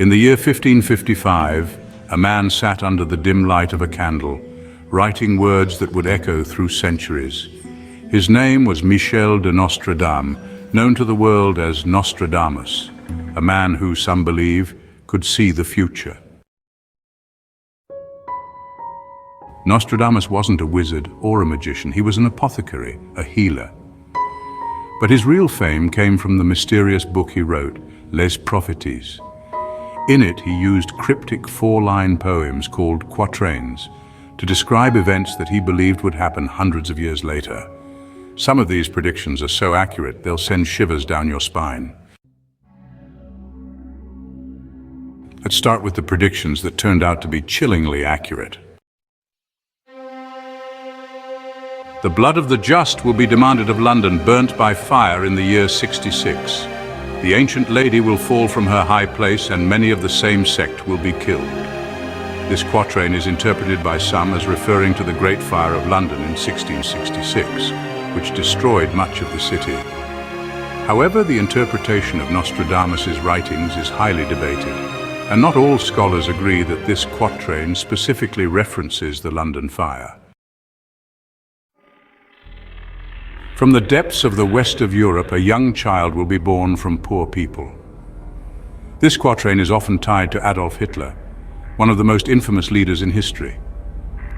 In the year 1555, a man sat under the dim light of a candle, writing words that would echo through centuries. His name was Michel de Nostradamus, known to the world as Nostradamus, a man who, some believe, could see the future. Nostradamus wasn't a wizard or a magician. He was an apothecary, a healer. But his real fame came from the mysterious book he wrote, Les Prophéties. In it, he used cryptic four-line poems called quatrains to describe events that he believed would happen hundreds of years later. Some of these predictions are so accurate, they'll send shivers down your spine. Let's start with the predictions that turned out to be chillingly accurate. The blood of the just will be demanded of London, burnt by fire in the year 66. The ancient lady will fall from her high place, and many of the same sect will be killed. This quatrain is interpreted by some as referring to the Great Fire of London in 1666, which destroyed much of the city. However, the interpretation of Nostradamus' writings is highly debated, and not all scholars agree that this quatrain specifically references the London fire. From the depths of the west of Europe, a young child will be born from poor people. This quatrain is often tied to Adolf Hitler, one of the most infamous leaders in history.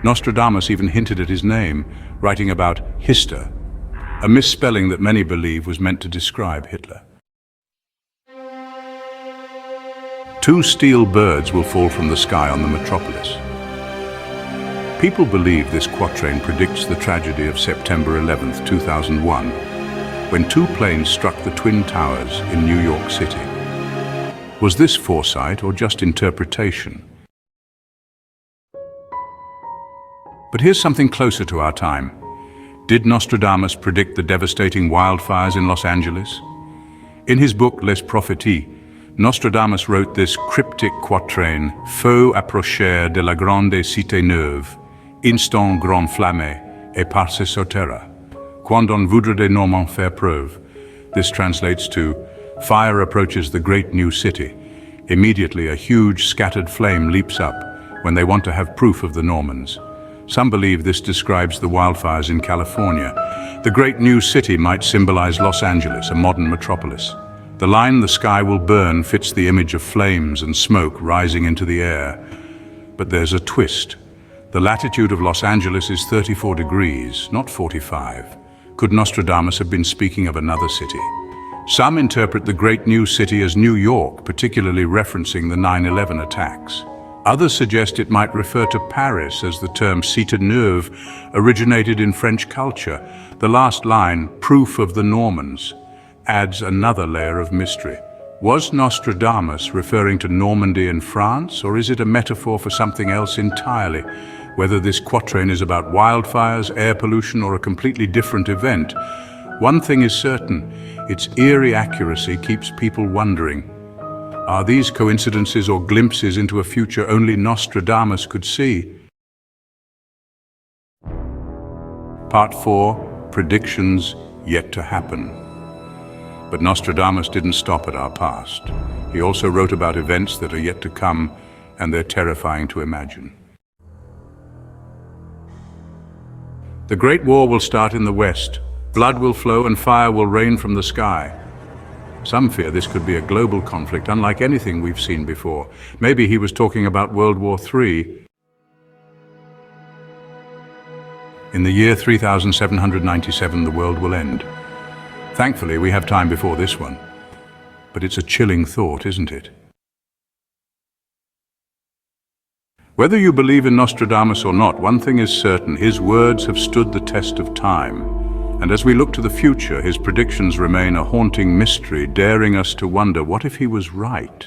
Nostradamus even hinted at his name, writing about Hister, a misspelling that many believe was meant to describe Hitler. Two steel birds will fall from the sky on the metropolis. People believe this quatrain predicts the tragedy of September 11, 2001, when two planes struck the Twin Towers in New York City. Was this foresight or just interpretation? But here's something closer to our time. Did Nostradamus predict the devastating wildfires in Los Angeles? In his book Les Prophéties, Nostradamus wrote this cryptic quatrain: Feu approchèrent de la grande cité neuve, instant grand flamme, et par se sautera. Quand on voudra des Normands faire preuve. This translates to, fire approaches the great new city. Immediately a huge scattered flame leaps up when they want to have proof of the Normans. Some believe this describes the wildfires in California. The great new city might symbolize Los Angeles, a modern metropolis. The line "the sky will burn" fits the image of flames and smoke rising into the air. But there's a twist. The latitude of Los Angeles is 34 degrees, not 45. Could Nostradamus have been speaking of another city? Some interpret the great new city as New York, particularly referencing the 9/11 attacks. Others suggest it might refer to Paris, as the term cité neuve originated in French culture. The last line, proof of the Normans, adds another layer of mystery. Was Nostradamus referring to Normandy in France, or is it a metaphor for something else entirely? Whether this quatrain is about wildfires, air pollution, or a completely different event, one thing is certain: its eerie accuracy keeps people wondering. Are these coincidences or glimpses into a future only Nostradamus could see? Part 4, predictions yet to happen. But Nostradamus didn't stop at our past. He also wrote about events that are yet to come, and they're terrifying to imagine. The Great War will start in the West. Blood will flow and fire will rain from the sky. Some fear this could be a global conflict, unlike anything we've seen before. Maybe he was talking about World War III. In the year 3797, the world will end. Thankfully, we have time before this one. But it's a chilling thought, isn't it? Whether you believe in Nostradamus or not, one thing is certain: his words have stood the test of time. And as we look to the future, his predictions remain a haunting mystery, daring us to wonder, what if he was right?